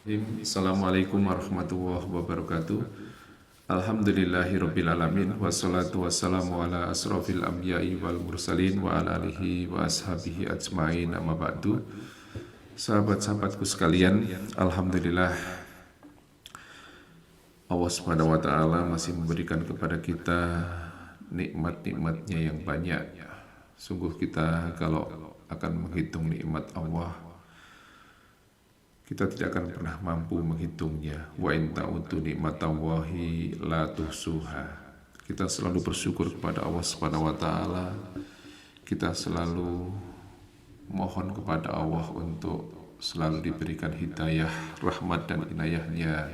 Assalamualaikum warahmatullahi wabarakatuh. Alhamdulillahirrabbilalamin. Wassalatu wassalamu ala asrafil anbiya'i wal mursalin wa ala alihi wa ashabihi ajma'in amma ba'du. Sahabat-sahabatku sekalian, Alhamdulillah Allah subhanahu wa ta'ala masih memberikan kepada kita nikmat-nikmatnya yang banyak. Sungguh kita kalau akan menghitung nikmat Allah, kita tidak akan pernah mampu menghitungnya. Wa in ta'uddu nikmatallahi la tuhsuha. Kita selalu bersyukur kepada Allah Subhanahu wa taala. Kita selalu mohon kepada Allah untuk selalu diberikan hidayah, rahmat dan inayahnya.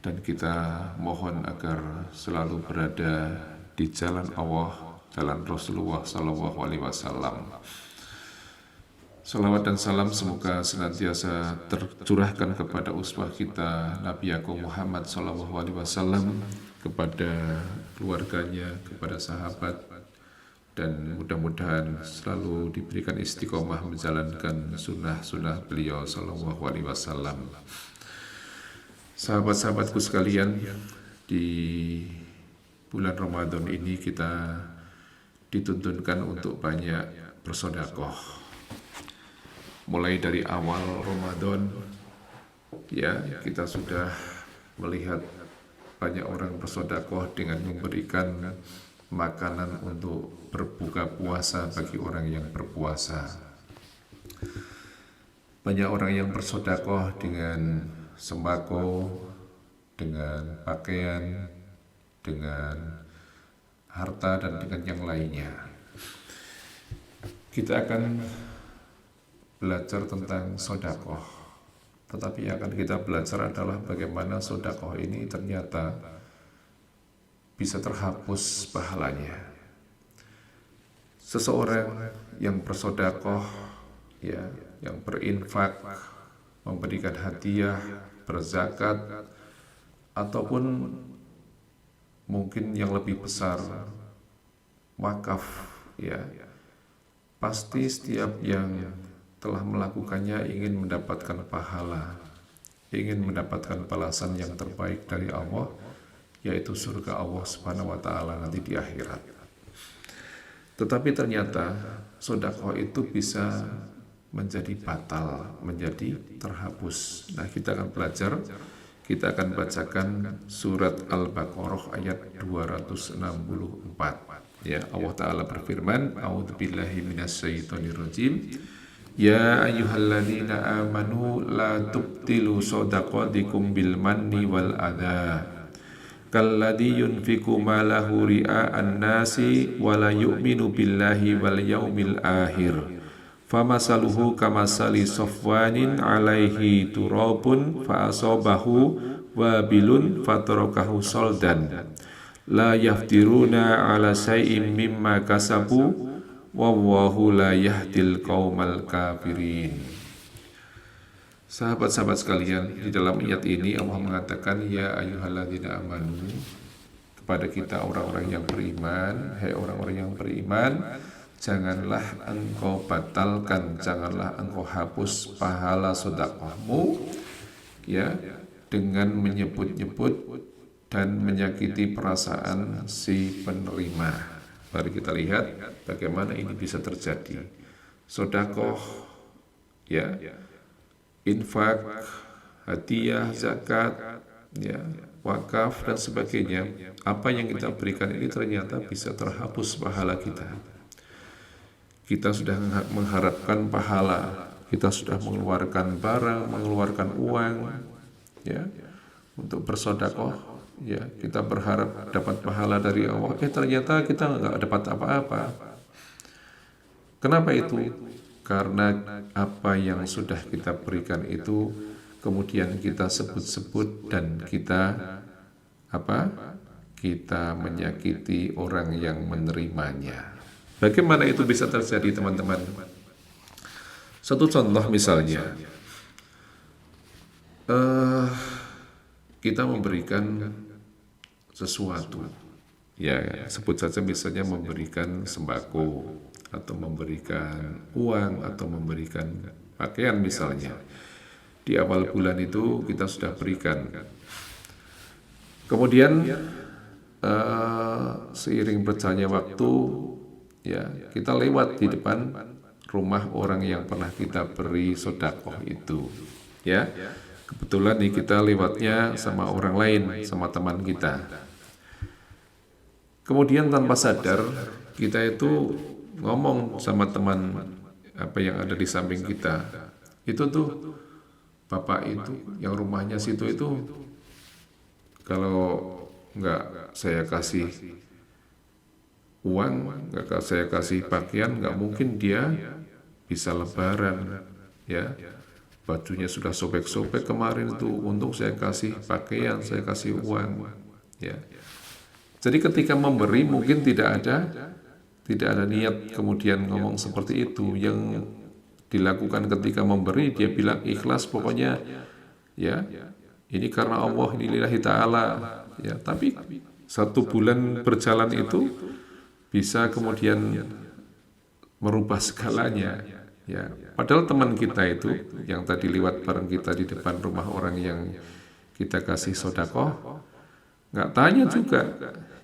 Dan kita mohon agar selalu berada di jalan Allah, jalan Rasulullah sallallahu alaihi wasallam. Salawat dan salam semoga senantiasa tercurahkan kepada uswah kita Nabi Agung Muhammad sallallahu alaihi wasallam, kepada keluarganya, kepada sahabat, dan mudah-mudahan selalu diberikan istiqomah menjalankan sunnah-sunnah beliau sallallahu alaihi wasallam. Sahabat-sahabatku sekalian, di bulan Ramadan ini kita dituntunkan untuk banyak bersedekah. Mulai dari awal Ramadan, ya, kita sudah melihat banyak orang bersedekah dengan memberikan makanan untuk berbuka puasa bagi orang yang berpuasa. Banyak orang yang bersedekah dengan sembako, dengan pakaian, dengan harta, dan dengan yang lainnya. Kita akan belajar tentang sedekah, tetapi yang akan kita belajar adalah bagaimana sedekah ini ternyata bisa terhapus pahalanya. Seseorang yang bersedekah, ya, yang berinfak, memberikan hadiah, berzakat, ataupun mungkin yang lebih besar, wakaf, ya, pasti setiap yang telah melakukannya ingin mendapatkan pahala, ingin mendapatkan balasan yang terbaik dari Allah, yaitu surga Allah Subhanahu wa taala nanti di akhirat. Tetapi ternyata sedekah itu bisa menjadi batal, menjadi terhapus. Nah, kita akan belajar, kita akan bacakan surat Al-Baqarah ayat 264. Ya, Allah taala berfirman, A'udzubillahi minasyaitonirrajim. Ya ayyuhalladzina amanu la tubtilu shadaqatikum bil manni wal adha kalladzi yunfiqu malahu ria'an nasi wa la yu'minu billahi wal yaumil akhir famasaluhu kamasali safwanin alaihi turabun fa asabahu wabilun fatarakahu saldan la yaftiruna ala syai'im mimma kasabu wallahu la yahdil qaumal kafirin. Sahabat-sahabat sekalian, di dalam ayat ini Allah mengatakan, ya ayyuhalladzina amanu, kepada kita orang-orang yang beriman. Hai orang-orang yang beriman, janganlah engkau batalkan, janganlah engkau hapus pahala sedekahmu, ya, dengan menyebut-nyebut dan menyakiti perasaan si penerima. Mari kita lihat bagaimana ini bisa terjadi. Sedekah, ya, infak, hadiah, zakat, ya, wakaf dan sebagainya. Apa yang kita berikan ini ternyata bisa terhapus pahala kita. Kita sudah mengharapkan pahala, kita sudah mengeluarkan barang, mengeluarkan uang, ya, untuk bersedekah. Ya, kita berharap dapat pahala dari Allah, ternyata kita nggak dapat apa-apa. Kenapa itu? Karena apa yang sudah kita berikan itu kemudian kita sebut-sebut dan kita apa? Kita menyakiti orang yang menerimanya. Bagaimana itu bisa terjadi, teman-teman? Satu contoh misalnya, kita memberikan sesuatu, ya, sebut saja misalnya memberikan sembako atau memberikan uang atau memberikan pakaian misalnya. di awal bulan itu kita sudah berikan. Kemudian seiring berjalannya waktu, ya kita lewat di depan rumah orang yang pernah kita beri sedekah itu, ya. Kebetulan nih kita lewatnya sama orang lain, sama teman kita. Kemudian tanpa sadar kita itu ngomong sama teman apa yang ada di samping kita. Itu tuh bapak itu yang rumahnya situ itu kalau nggak saya kasih uang, nggak saya kasih pakaian, nggak mungkin dia bisa lebaran, ya. Bajunya sudah sobek-sobek kemarin itu, untung saya kasih pakaian, saya kasih uang, ya. Jadi ketika memberi mungkin tidak ada niat kemudian ngomong seperti itu. Yang dilakukan ketika memberi dia bilang ikhlas pokoknya, ya. Ini karena Allah, ini lillahi ta'ala, ya. Tapi 1 bulan berjalan itu bisa kemudian merubah segalanya, ya. Padahal teman kita itu yang tadi lewat bareng kita di depan rumah orang yang kita kasih sedekah nggak tanya juga,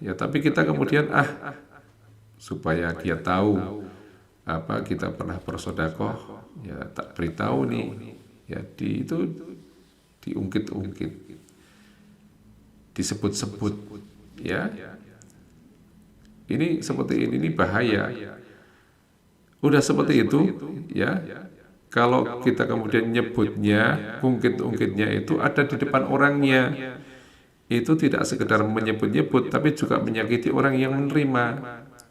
ya. Tapi kita kemudian supaya dia tahu apa kita pernah bersedekah, ya tak beritahu nih, ya itu diungkit-ungkit, disebut-sebut, ya. Ini seperti ini bahaya. Udah seperti itu, ya. Kalau kita kemudian nyebutnya, ungkit-ungkitnya itu ada di depan orangnya, itu tidak sekedar menyebut-nyebut, tapi juga menyakiti orang yang menerima.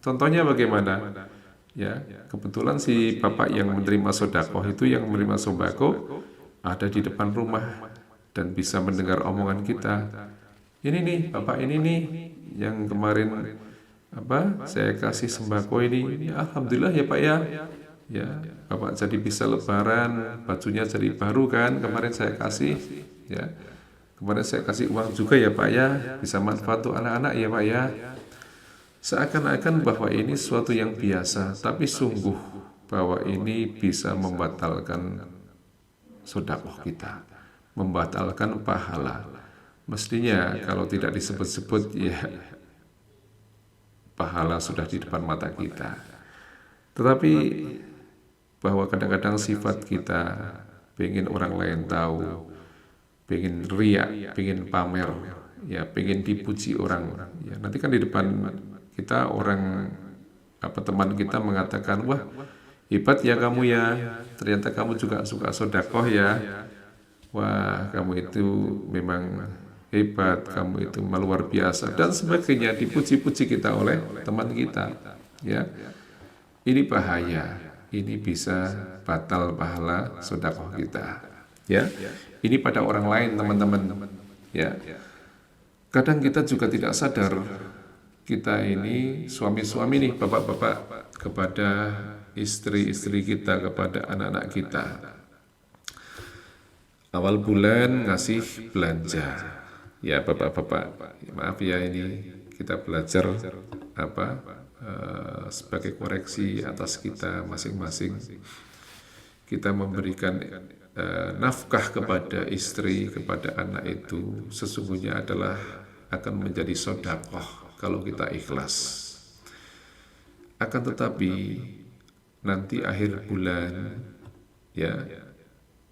Contohnya bagaimana? Ya, kebetulan si bapak yang menerima sedekah itu, yang menerima sembako, ada di depan rumah dan bisa mendengar omongan kita. Ini nih, bapak ini nih, yang kemarin saya kasih sembako ini. Alhamdulillah ya Pak ya. Ya, Bapak jadi bisa lebaran, bajunya jadi baru kan, kemarin saya kasih, ya. Kemarin saya kasih uang juga ya Pak ya, bisa manfaat untuk anak-anak ya Pak ya. Seakan-akan bahwa ini suatu yang biasa, tapi sungguh bahwa ini bisa membatalkan sedekah kita, membatalkan pahala. Mestinya kalau tidak disebut-sebut, ya pahala sudah di depan mata kita. Tetapi bahwa kadang-kadang sifat kita pengen orang lain tahu, pengen riak, pengen pamer, ya pengen dipuji orang, ya nanti kan di depan kita orang teman kita mengatakan, wah hebat ya kamu ya, ternyata kamu juga suka sedekah ya, wah kamu itu memang hebat, kamu itu luar biasa dan sebagainya, dipuji-puji kita oleh teman kita, ya. Ini bahaya, ini bisa batal pahala sedekah kita, ya. Ini pada orang lain teman-teman, ya. Kadang kita juga tidak sadar, kita ini suami-suami nih, bapak-bapak, kepada istri-istri kita, kepada anak-anak kita. Awal bulan ngasih belanja. Ya bapak-bapak, maaf ya ini kita belajar sebagai koreksi atas kita masing-masing. Kita memberikan nafkah kepada istri, kepada anak itu sesungguhnya adalah akan menjadi sedekah kalau kita ikhlas. Akan tetapi nanti akhir bulan, ya,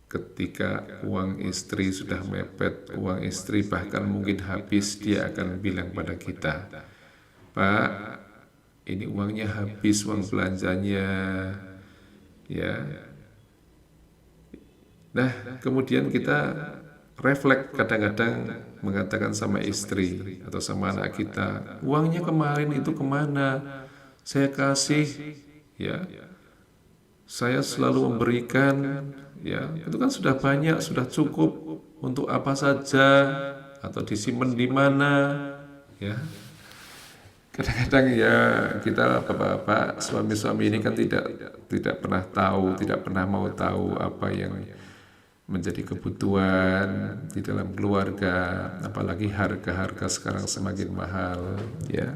ketika uang istri sudah mepet, uang istri bahkan mungkin habis, dia akan bilang pada kita, Pak, ini uangnya habis, uang belanjanya, ya. Nah, kemudian kita refleks kadang-kadang mengatakan sama istri atau sama anak kita, uangnya kemarin itu kemana? Saya kasih, ya. Saya selalu memberikan, ya, itu kan sudah banyak, sudah cukup untuk apa saja, atau disimpan di mana, ya. Kadang-kadang ya kita bapak-bapak, suami-suami ini kan tidak pernah tahu, tidak pernah mau tahu apa yang menjadi kebutuhan di dalam keluarga, apalagi harga-harga sekarang semakin mahal, ya.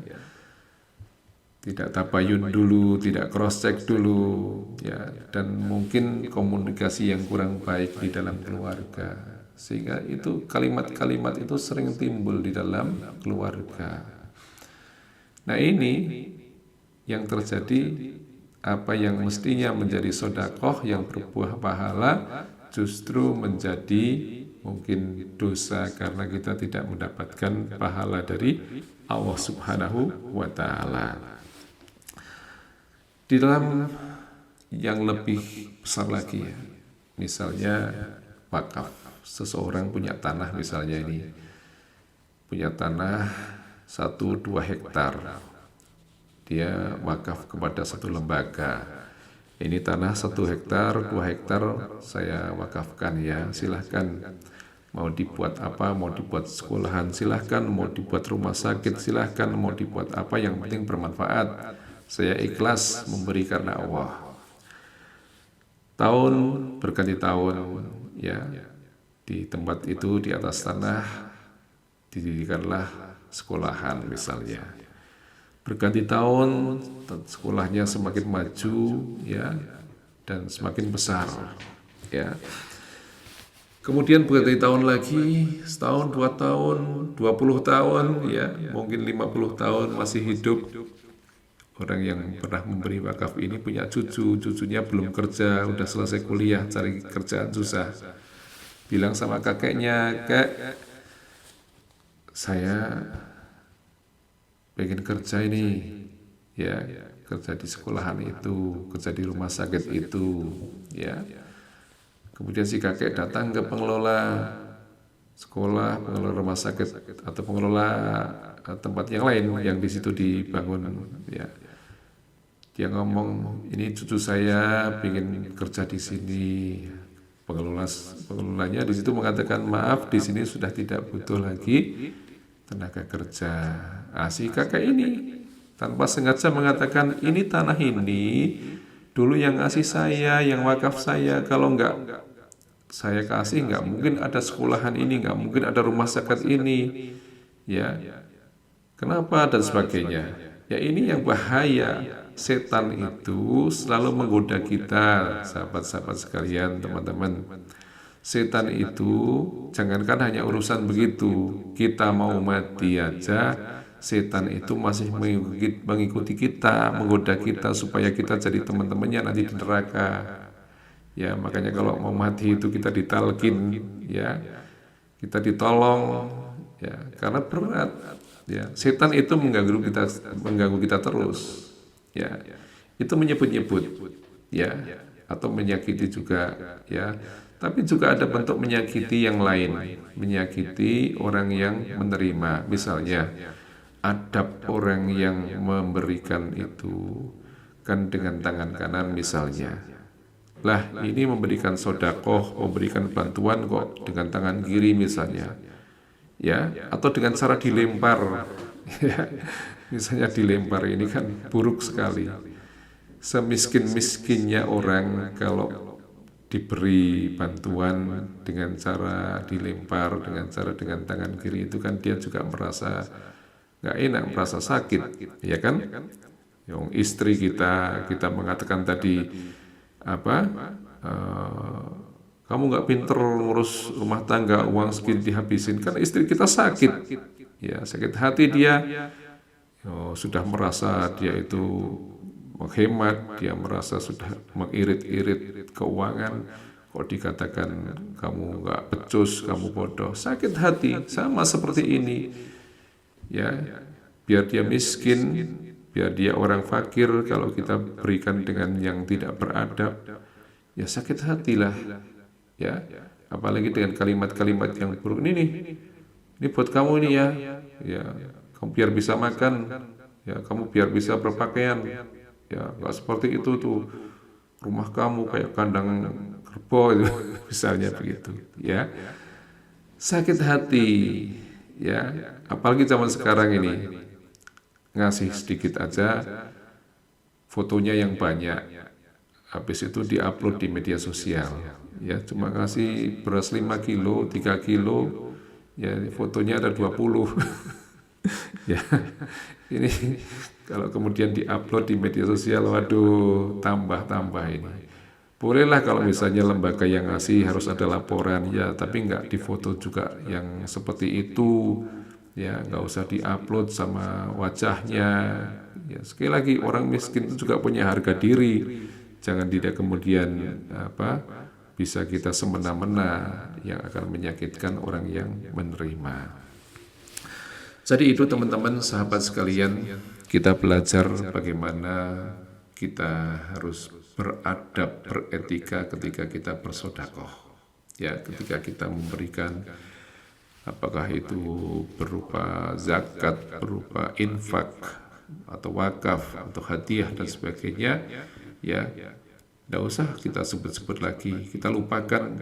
tidak tabayun dulu, tidak cross check dulu, ya, dan mungkin komunikasi yang kurang baik di dalam keluarga, sehingga itu kalimat-kalimat itu sering timbul di dalam keluarga. Nah, ini yang terjadi, apa yang mestinya menjadi sodakoh yang berbuah pahala justru menjadi mungkin dosa karena kita tidak mendapatkan pahala dari Allah Subhanahu wa Ta'ala. Di dalam yang lebih besar lagi, ya, misalnya wakaf. Seseorang punya tanah, misalnya ini punya tanah 1-2 hektar, dia wakaf kepada satu lembaga. Ini tanah 1 hektar, 2 hektar saya wakafkan, ya, silahkan mau dibuat apa, mau dibuat sekolahan silahkan, mau dibuat rumah sakit silahkan, mau dibuat apa, yang penting bermanfaat. Saya ikhlas memberi karena Allah. Tahun berganti tahun, ya, di tempat itu, di atas tanah didirikanlah sekolahan misalnya. Berganti tahun sekolahnya semakin maju, ya, dan semakin besar, ya. Kemudian berganti tahun lagi, setahun, 2 tahun, 20 tahun, ya, mungkin 50 tahun masih hidup. Orang yang pernah memberi wakaf ini punya cucu, cucunya belum kerja, udah selesai kuliah, cari kerjaan susah. Bilang sama kakeknya, "Kek, saya pengen kerja ini, ya, kerja di sekolahan itu, kerja di rumah sakit itu, ya." Kemudian si kakek datang ke pengelola sekolah, pengelola rumah sakit atau pengelola tempat yang lain yang di situ dibangun, ya. Dia ngomong, "Ini cucu saya ingin kerja di sini." Pengelolanya di situ mengatakan, "Maaf, di sini sudah tidak butuh lagi tenaga kerja." Si kakek ini tanpa sengaja mengatakan, "Ini tanah ini dulu yang ngasih saya, yang wakaf saya. Kalau enggak saya kasih, enggak mungkin ada sekolahan ini, enggak mungkin ada rumah sakit ini, ya. Kenapa?" dan sebagainya. Ya, ini yang bahaya. Setan itu selalu menggoda kita, sahabat-sahabat sekalian, teman-teman. Setan itu jangankan hanya urusan begitu, kita mau mati aja, setan itu masih mengikuti kita, menggoda kita supaya kita jadi teman-temannya nanti di neraka. Ya, makanya kalau mau mati itu kita ditalkin, ya, kita ditolong, ya, karena berat. Ya, setan itu mengganggu kita terus. Ya, itu menyebut-nyebut, ya, atau menyakiti juga, ya. Tapi juga ada bentuk menyakiti yang lain, menyakiti orang yang menerima. Misalnya, adab orang yang memberikan itu kan dengan tangan kanan misalnya. Lah, ini memberikan sodakoh, memberikan bantuan kok dengan tangan kiri misalnya, ya, atau dengan cara dilempar. Ya, misalnya dilempar, ini kan buruk sekali. Semiskin-miskinnya orang kalau diberi bantuan dengan cara dilempar, dengan tangan kiri, itu kan dia juga merasa nggak enak, merasa sakit, ya kan? Yang istri kita mengatakan tadi apa? Kamu nggak pinter ngurus rumah tangga, uang segini dihabisin, kan istri kita sakit, ya, sakit hati dia. Sudah merasa dia itu menghemat, dia merasa sudah mengirit-irit keuangan, kok dikatakan kamu nggak becus, kamu bodoh, sakit hati. Sama seperti ini, ya, biar dia miskin, biar dia orang fakir, kalau kita berikan dengan yang tidak beradab, ya sakit hatilah, ya. Apalagi dengan kalimat-kalimat yang buruk ini buat kamu ini, ya, ya, kamu biar bisa makan, ya, kamu biar bisa berpakaian, ya, nggak seperti itu tuh, rumah kamu kayak kandang kerbau itu, misalnya begitu, ya. Sakit hati, ya, apalagi zaman sekarang ini, ngasih sedikit aja, fotonya yang banyak, habis itu diupload di media sosial, ya, cuma ngasih beras 5 kilo, 3 kilo, ya, fotonya ada 20. Ya, ini Kalau kemudian diupload di media sosial, waduh, tambah-tambah ini. Bolehlah kalau misalnya lembaga yang ngasih harus ada laporan, ya, tapi nggak difoto juga yang seperti itu, ya, nggak usah diupload sama wajahnya. Ya, sekali lagi orang miskin itu juga punya harga diri. Jangan tidak kemudian bisa kita semena-mena yang akan menyakitkan orang yang menerima. Jadi itu teman-teman sahabat sekalian, kita belajar bagaimana kita harus beradab, beretika ketika kita bersedekah. Ya, ketika kita memberikan, apakah itu berupa zakat, berupa infak atau wakaf atau hadiah dan sebagainya, ya, tidak usah kita sebut-sebut lagi, kita lupakan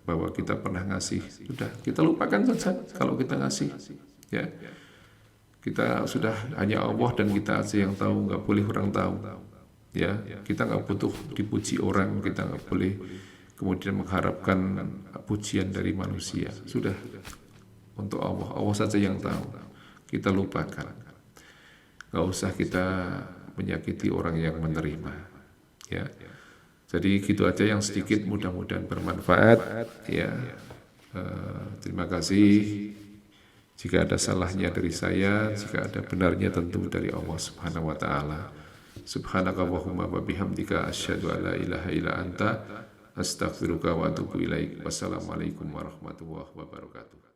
bahwa kita pernah ngasih, sudah kita lupakan saja kalau kita ngasih, ya. Kita sudah hanya Allah dan kita aja yang tahu, nggak boleh orang tahu. Ya, kita nggak butuh dipuji orang, kita nggak boleh kemudian mengharapkan pujian dari manusia. Sudah untuk Allah, Allah saja yang tahu. Kita lupakan. Nggak usah kita menyakiti orang yang menerima. Ya, jadi gitu aja yang sedikit, mudah-mudahan bermanfaat. Ya, terima kasih. Jika ada salahnya dari saya, jika ada benarnya tentu dari Allah Subhanahu wa taala. Subhanakallahumma wa bihamdika asyhadu an la ilaha illa anta astaghfiruka wa atubu ilaik. Wassalamualaikum warahmatullahi wabarakatuh.